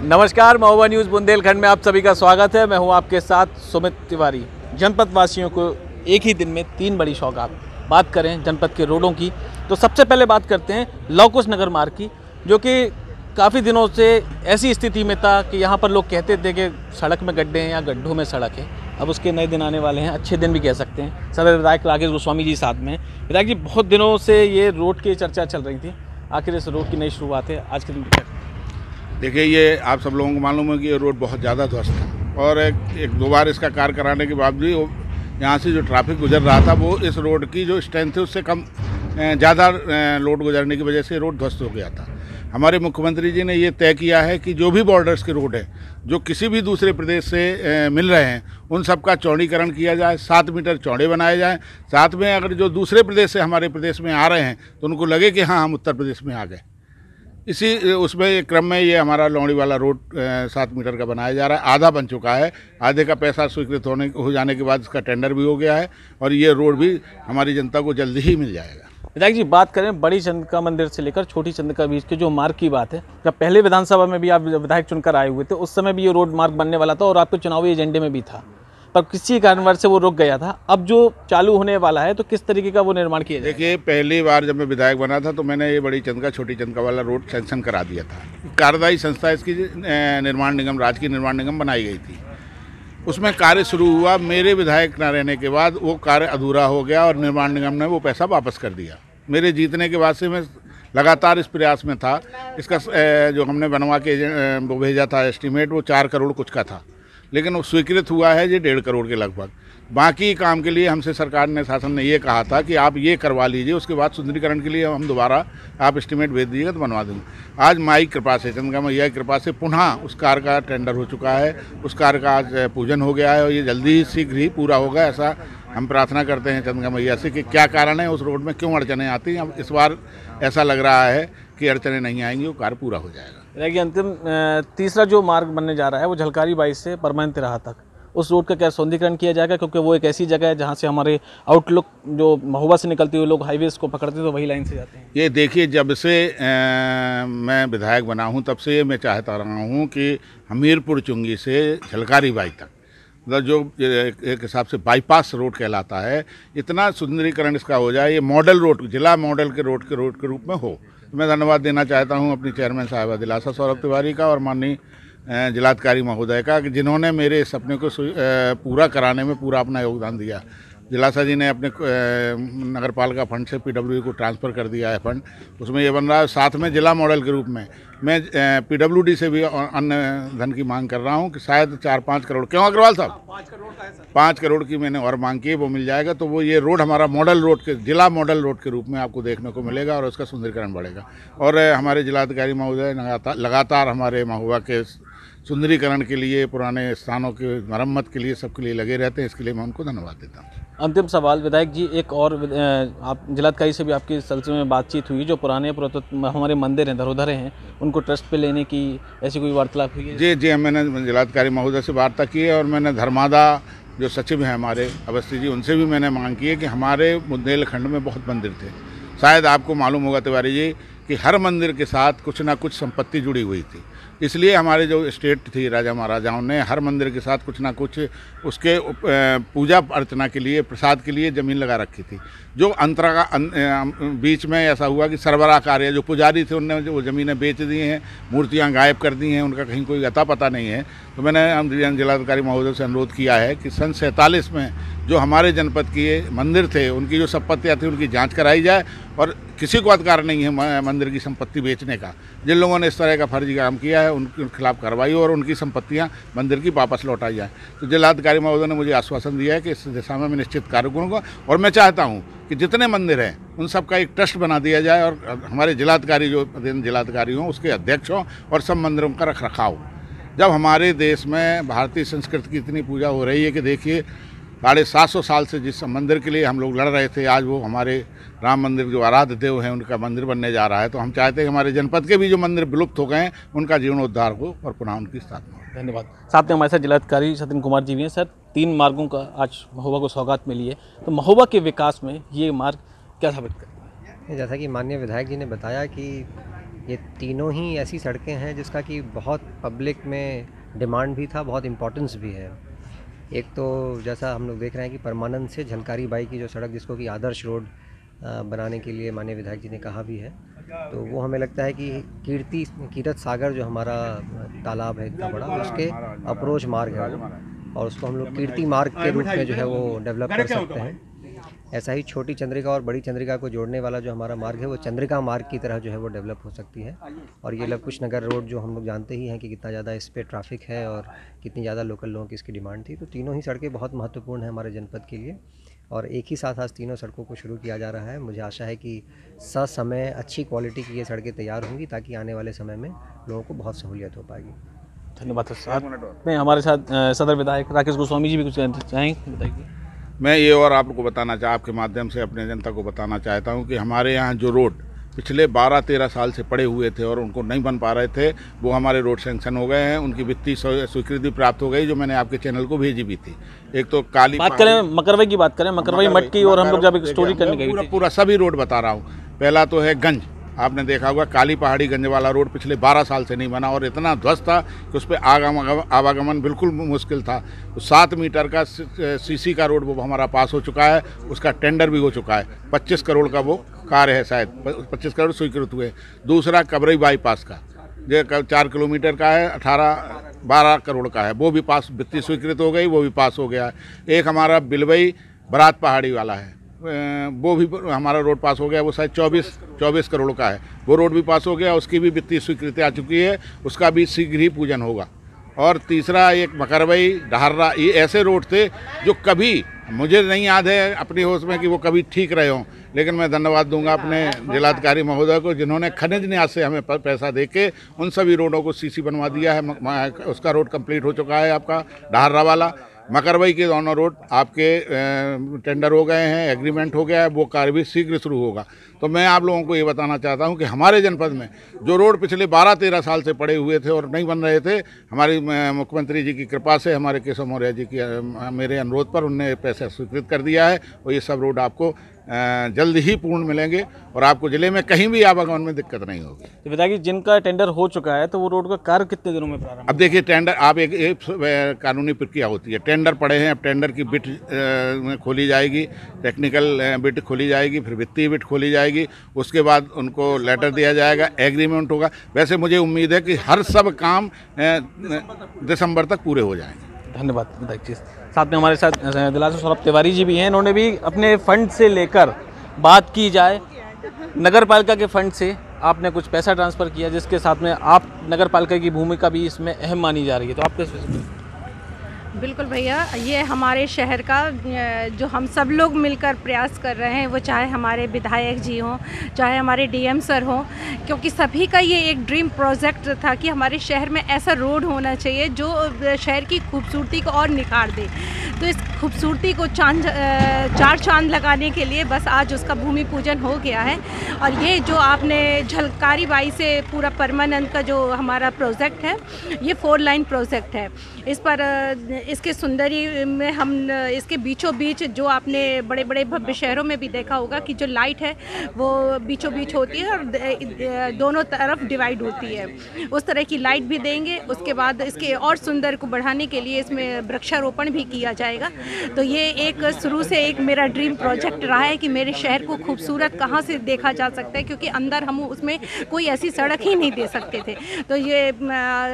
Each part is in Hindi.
नमस्कार, महोबा न्यूज़ बुंदेलखंड में आप सभी का स्वागत है। मैं हूं आपके साथ सुमित तिवारी। जनपद वासियों को एक ही दिन में 3 बड़ी सौगात। बात करें जनपद के रोडों की तो सबसे पहले बात करते हैं लव कुश नगर मार्ग की, जो कि काफ़ी दिनों से ऐसी स्थिति में था कि यहाँ पर लोग कहते थे कि सड़क में गड्ढे हैं या गड्ढों में सड़क है। अब उसके नए दिन आने वाले हैं, अच्छे दिन भी कह सकते हैं। सदर विधायक राकेश गोस्वामी जी साथ में। विधायक जी, बहुत दिनों से ये रोड की चर्चा चल रही थी, आखिर इस रोड की नई शुरुआत है आज के दिन। देखिए, ये आप सब लोगों को मालूम है कि ये रोड बहुत ज़्यादा ध्वस्त था और एक दो बार इसका कार्य कराने के बावजूद यहाँ से जो ट्रैफिक गुजर रहा था वो इस रोड की जो स्ट्रेंथ है उससे कम ज़्यादा लोड गुजरने की वजह से रोड ध्वस्त हो गया था। हमारे मुख्यमंत्री जी ने ये तय किया है कि जो भी बॉर्डर्स के रोड है जो किसी भी दूसरे प्रदेश से मिल रहे हैं उन सब का चौड़ीकरण किया जाए, 7 मीटर चौड़े बनाए जाएँ। साथ में अगर जो दूसरे प्रदेश से हमारे प्रदेश में आ रहे हैं तो उनको लगे कि हाँ, हम उत्तर प्रदेश में आ गए। इसी उसमें क्रम में ये हमारा लौड़ी वाला रोड 7 मीटर का बनाया जा रहा है। आधा बन चुका है, आधे का पैसा स्वीकृत हो जाने के बाद इसका टेंडर भी हो गया है और ये रोड भी हमारी जनता को जल्दी ही मिल जाएगा। विधायक जी, बात करें बड़ी चंद्रिका मंदिर से लेकर छोटी चंद्रिका बीच के जो मार्ग की बात है, जब पहले विधानसभा में भी आप विधायक चुनकर आए हुए थे उस समय भी ये रोड मार्ग बनने वाला था और आपके चुनावी एजेंडे में भी था, पर किसी कारणवश से वो रुक गया था। अब जो चालू होने वाला है तो किस तरीके का वो निर्माण किया जाए? देखिए, पहली बार जब मैं विधायक बना था तो मैंने ये बड़ी चंद्रिका छोटी चंद्रिका वाला रोड सैंक्शन करा दिया था। कार्यदायी संस्था इसकी निर्माण निगम, राजकीय निर्माण निगम बनाई गई थी। उसमें कार्य शुरू हुआ, मेरे विधायक न रहने के बाद वो कार्य अधूरा हो गया और निर्माण निगम ने वो पैसा वापस कर दिया। मेरे जीतने के बाद से मैं लगातार इस प्रयास में था। इसका जो हमने बनवा के वो भेजा था एस्टीमेट, वो 4 करोड़ कुछ का था, लेकिन वो स्वीकृत हुआ है ये 1.5 करोड़ के लगभग। बाकी काम के लिए हमसे सरकार ने, शासन ने ये कहा था कि आप ये करवा लीजिए, उसके बाद सुंदरीकरण के लिए हम दोबारा आप एस्टीमेट भेज दीजिएगा तो बनवा देंगे। आज माई कृपा से, चंद्रिका मैया की कृपा से पुनः उस कार्य का टेंडर हो चुका है, उस कार्य का आज पूजन हो गया है और ये जल्दी ही शीघ्र ही पूरा होगा। ऐसा हम प्रार्थना करते हैं चंद्रिका मैया से कि क्या कारण है उस रोड में क्यों अड़चनें आती हैं। अब इस बार ऐसा लग रहा है कि अड़चनें नहीं आएंगी, वो कार्य पूरा हो जाएगा। देखिए, अंतिम तीसरा जो मार्ग बनने जा रहा है वो झलकारी बाई से परमान तिराहा तक, उस रोड का क्या सौंदर्यीकरण किया जाएगा? क्योंकि वो एक ऐसी जगह है जहाँ से हमारे आउटलुक जो महोबा से निकलते हुए लोग हाईवेज को पकड़ते हैं तो वही लाइन से जाते हैं। ये देखिए, जब से मैं विधायक बना हूँ तब से मैं चाहता रहा हूँ कि हमीरपुर चुंगी से झलकारी बाई तक, मतलब जो एक हिसाब से बाईपास रोड कहलाता है, इतना सुंदरीकरण इसका हो जाए, ये मॉडल रोड, जिला मॉडल के रोड के रूप में हो। तो मैं धन्यवाद देना चाहता हूँ अपनी चेयरमैन साहिबा दिलासा सौरभ तिवारी का और माननीय जिलाधिकारी महोदय का, कि जिन्होंने मेरे सपने को पूरा कराने में पूरा अपना योगदान दिया। दिलासा जी ने अपने नगर पालिका फंड से PWD को ट्रांसफ़र कर दिया है फंड, उसमें ये बन रहा है। साथ में जिला मॉडल के रूप में मैं PWD से भी अन्य धन की मांग कर रहा हूँ कि शायद 4-5 करोड़, क्यों अग्रवाल साहब, 5 करोड़ की मैंने और मांग की है, वो मिल जाएगा तो वो ये रोड हमारा मॉडल रोड के, जिला मॉडल रोड के रूप में आपको देखने को मिलेगा और उसका सुंदरीकरण बढ़ेगा। और हमारे जिलाधिकारी महोदय लगातार हमारे महोबा के सुंदरीकरण के लिए, पुराने स्थानों के मरम्मत के लिए, सबके लिए लगे रहते हैं। इसके लिए मैं उनको धन्यवाद देता हूँ। अंतिम सवाल विधायक जी, एक और आप जिलाधिकारी से भी आपकी सिलसिले में बातचीत हुई, जो पुराने हमारे मंदिर हैं, धरोहरें हैं, उनको ट्रस्ट पे लेने की ऐसी कोई वार्तालाप हुई है? जी, मैंने जिलाधिकारी महोदय से वार्ता की है और मैंने धर्मादा जो सचिव हैं हमारे अवस्थी जी, उनसे भी मैंने मांग की है कि हमारे बुंदेलखंड में बहुत मंदिर थे। शायद आपको मालूम होगा तिवारी जी कि हर मंदिर के साथ कुछ ना कुछ संपत्ति जुड़ी हुई थी, इसलिए हमारे जो स्टेट थी राजा महाराजाओं ने हर मंदिर के साथ कुछ ना कुछ उसके पूजा अर्चना के लिए, प्रसाद के लिए ज़मीन लगा रखी थी। जो अंतरा का बीच में ऐसा हुआ कि सरबराह कार्य, जो पुजारी थे उनने वो ज़मीनें बेच दी हैं, मूर्तियां गायब कर दी हैं, उनका कहीं कोई अता पता नहीं है। तो मैंने जिलाधिकारी महोदय से अनुरोध किया है कि सन 47 में जो हमारे जनपद के मंदिर थे उनकी जो संपत्तियाँ थी उनकी जाँच कराई जाए और किसी को अधिकार नहीं है मंदिर की संपत्ति बेचने का। जिन लोगों ने इस तरह का फर्जी काम किया है उनके खिलाफ कार्रवाई और उनकी संपत्तियां मंदिर की वापस लौटाई जाए। तो जिलाधिकारी महोदय ने मुझे आश्वासन दिया है कि इस दिशा में मैं निश्चित कार्य करूँगा और मैं चाहता हूँ कि जितने मंदिर हैं उन सब का एक ट्रस्ट बना दिया जाए और हमारे जिलाधिकारी जो जिलाधिकारी हों उसके अध्यक्ष हों और सब मंदिरों का रख रखाव। जब हमारे देश में भारतीय संस्कृति की इतनी पूजा हो रही है कि देखिए 750 साल से जिस मंदिर के लिए हम लोग लड़ रहे थे, आज वो हमारे राम मंदिर जो आराध्य देव हैं उनका मंदिर बनने जा रहा है। तो हम चाहते हैं कि हमारे जनपद के भी जो मंदिर विलुप्त हो गए हैं उनका जीर्णोद्धार हो और पुनः उनकी स्थापना हो। धन्यवाद। साथ में हमारे साथ जिलाधिकारी सत्येंद्र कुमार जी भी हैं। सर, 3 मार्गों का आज महोबा को सौगात मिली है, तो महोबा के विकास में ये मार्ग क्या साबित करता है? जैसा कि माननीय विधायक जी ने बताया कि ये तीनों ही ऐसी सड़कें हैं जिसका कि बहुत पब्लिक में डिमांड भी था, बहुत इम्पोर्टेंस भी है। एक तो जैसा हम लोग देख रहे हैं कि परमानंद से झलकारी बाई की जो सड़क, जिसको कि आदर्श रोड बनाने के लिए माननीय विधायक जी ने कहा भी है, तो वो हमें लगता है कि कीरत सागर जो हमारा तालाब है इतना बड़ा, उसके अप्रोच मार्ग है वो, और उसको हम लोग कीर्ति मार्ग के रूप में जो है वो डेवलप कर सकते हैं। ऐसा ही छोटी चंद्रिका और बड़ी चंद्रिका को जोड़ने वाला जो हमारा मार्ग है वो चंद्रिका मार्ग की तरह जो है वो डेवलप हो सकती है। और ये लवकुश नगर रोड जो हम लोग जानते ही हैं कि कितना ज़्यादा इस पर ट्रैफिक है और कितनी ज़्यादा लोकल लोगों की इसकी डिमांड थी, तो तीनों ही सड़कें बहुत महत्वपूर्ण हैं हमारे जनपद के लिए, और एक ही साथ आज तीनों सड़कों को शुरू किया जा रहा है। मुझे आशा है कि ससमय अच्छी क्वालिटी की ये सड़कें तैयार होंगी, ताकि आने वाले समय में लोगों को बहुत सहूलियत हो पाएगी। धन्यवाद सर। में हमारे साथ सदर विधायक राकेश गोस्वामी जी भी कुछ कहना चाहेंगे, बताइए। मैं ये और आपको बताना आपके माध्यम से अपने जनता को बताना चाहता हूँ कि हमारे यहाँ जो रोड पिछले 12-13 साल से पड़े हुए थे और उनको नहीं बन पा रहे थे, वो हमारे रोड सैंक्शन हो गए हैं, उनकी वित्तीय स्वीकृति प्राप्त हो गई, जो मैंने आपके चैनल को भेजी भी थी। एक तो काली बात करें मकरवई की, बात करें मकरवई मठ की, और हम लोग जब एक स्टोरी करने गए पूरा सभी रोड बता रहा हूँ। पहला तो है गंज, आपने देखा होगा काली पहाड़ी गंज वाला रोड पिछले 12 साल से नहीं बना और इतना ध्वस्त था कि उस पर आवागमन बिल्कुल मुश्किल था। तो 7 मीटर का सीसी का रोड वो हमारा पास हो चुका है, उसका टेंडर भी हो चुका है। 25 करोड़ का वो कार्य है, शायद 25 करोड़ स्वीकृत हुए। दूसरा कबरई बाईपास का जो 4 किलोमीटर का है, 12 करोड़ का है, वो भी पास, वित्तीय स्वीकृत हो गई, वो भी पास हो गया है। एक हमारा बिलवई बरात पहाड़ी वाला है, वो भी हमारा रोड पास हो गया, वो शायद 24 करोड़ का है, वो रोड भी पास हो गया, उसकी भी वित्तीय स्वीकृति आ चुकी है, उसका भी शीघ्र ही पूजन होगा। और तीसरा एक मकरवई ढार्रा, ये ऐसे रोड थे जो कभी, मुझे नहीं याद है अपनी होश में कि वो कभी ठीक रहे हों, लेकिन मैं धन्यवाद दूंगा अपने जिलाधिकारी महोदय को, जिन्होंने खनिज न्यास से हमें पैसा देके उन सभी रोडों को सीसी बनवा दिया है। उसका रोड कंप्लीट हो चुका है, आपका ढार्रा वाला। मकरवई के दोनों रोड आपके टेंडर हो गए हैं, एग्रीमेंट हो गया है, वो कार्य भी शीघ्र शुरू होगा। तो मैं आप लोगों को ये बताना चाहता हूं कि हमारे जनपद में जो रोड पिछले 12-13 साल से पड़े हुए थे और नहीं बन रहे थे, हमारी मुख्यमंत्री जी की कृपा से, हमारे केशव मौर्य जी की मेरे अनुरोध पर उनने पैसा स्वीकृत कर दिया है, और ये सब रोड आपको जल्द ही पूर्ण मिलेंगे और आपको जिले में कहीं भी आवागमन में दिक्कत नहीं होगी। तो विधायक, जिनका टेंडर हो चुका है तो वो रोड का कार्य कितने दिनों में प्रारंभ? अब देखिए, टेंडर आप एक कानूनी प्रक्रिया होती है, टेंडर पड़े हैं, अब टेंडर की बिट खोली जाएगी, टेक्निकल बिट खोली जाएगी, फिर वित्तीय बिट खोली जाएगी, उसके बाद उनको लेटर दिया जाएगा, एग्रीमेंट होगा। वैसे मुझे उम्मीद है कि हर सब काम दिसंबर तक पूरे हो जाएंगे। धन्यवाद विधायक जी। साथ में हमारे साथ दिलासा सौरभ तिवारी जी भी हैं, इन्होंने भी अपने फंड से लेकर, बात की जाए नगर पालिका के फंड से आपने कुछ पैसा ट्रांसफ़र किया, जिसके साथ में आप नगर पालिका की भूमिका भी इसमें अहम मानी जा रही है, तो आप कैसे? बिल्कुल भैया, ये हमारे शहर का जो हम सब लोग मिलकर प्रयास कर रहे हैं, वो चाहे हमारे विधायक जी हों, चाहे हमारे डीएम सर हों, क्योंकि सभी का ये एक ड्रीम प्रोजेक्ट था कि हमारे शहर में ऐसा रोड होना चाहिए जो शहर की खूबसूरती को और निखार दे। तो इस खूबसूरती को चार चांद लगाने के लिए बस आज उसका भूमि पूजन हो गया है। और ये जो आपने झलकारी बाई से पूरा परमानंद का जो हमारा प्रोजेक्ट है, ये 4 लाइन प्रोजेक्ट है। इस पर इसके सुंदरी में हम इसके बीचों बीच, जो आपने बड़े बड़े भव्य शहरों में भी देखा होगा कि जो लाइट है वो बीचों बीच होती है और दोनों तरफ डिवाइड होती है, उस तरह की लाइट भी देंगे। उसके बाद इसके और सुंदर को बढ़ाने के लिए इसमें वृक्षारोपण भी किया जाएगा। तो ये एक शुरू से एक मेरा ड्रीम प्रोजेक्ट रहा है कि मेरे शहर को खूबसूरत कहाँ से देखा जा सकता है, क्योंकि अंदर हम उसमें कोई ऐसी सड़क ही नहीं दे सकते थे। तो ये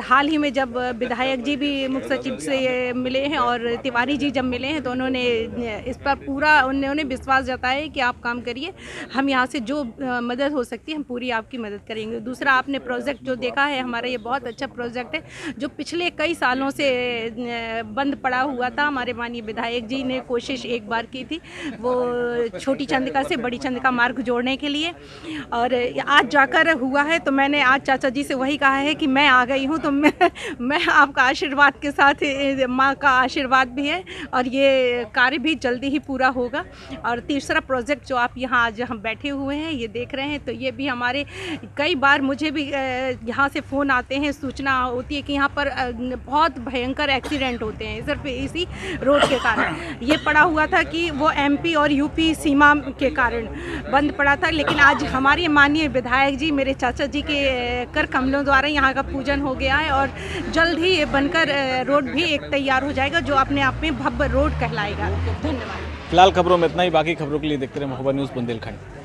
हाल ही में जब विधायक जी भी मुख्य सचिव से मिले हैं और तिवारी जी जब मिले हैं, तो उन्होंने इस पर पूरा उन्होंने विश्वास जताया कि आप काम करिए, हम यहाँ से जो मदद हो सकती है हम पूरी आपकी मदद करेंगे। दूसरा, आपने प्रोजेक्ट जो देखा है हमारा, ये बहुत अच्छा प्रोजेक्ट है जो पिछले कई सालों से बंद पड़ा हुआ था। हमारे माननीय विधायक जी ने कोशिश एक बार की थी, वो छोटी चंद्रिका से बड़ी चंद्रिका मार्ग जोड़ने के लिए, और आज जाकर हुआ है। तो मैंने आज चाचा जी से वही कहा है कि मैं आ गई हूँ, तो मैं आपका आशीर्वाद के साथ माँ का आशीर्वाद भी है और ये कार्य भी जल्दी ही पूरा होगा। और तीसरा प्रोजेक्ट जो आप यहाँ आज हम बैठे हुए हैं ये देख रहे हैं, तो ये भी हमारे कई बार मुझे भी यहाँ से फ़ोन आते हैं, सूचना होती है कि यहाँ पर बहुत भयंकर एक्सीडेंट होते हैं सिर्फ इसी रोड के कारण। ये पड़ा हुआ था कि वो MP और UP सीमा के कारण बंद पड़ा था, लेकिन आज हमारे माननीय विधायक जी, मेरे चाचा जी के कर कमलों द्वारा यहाँ का पूजन हो गया है और जल्द ही ये बनकर रोड भी एक तैयार हो जाएगा जो अपने आप में भव्य रोड कहलाएगा। धन्यवाद। फिलहाल खबरों में इतना ही, बाकी खबरों के लिए देखते रहे महोबा न्यूज़ बुंदेलखंड।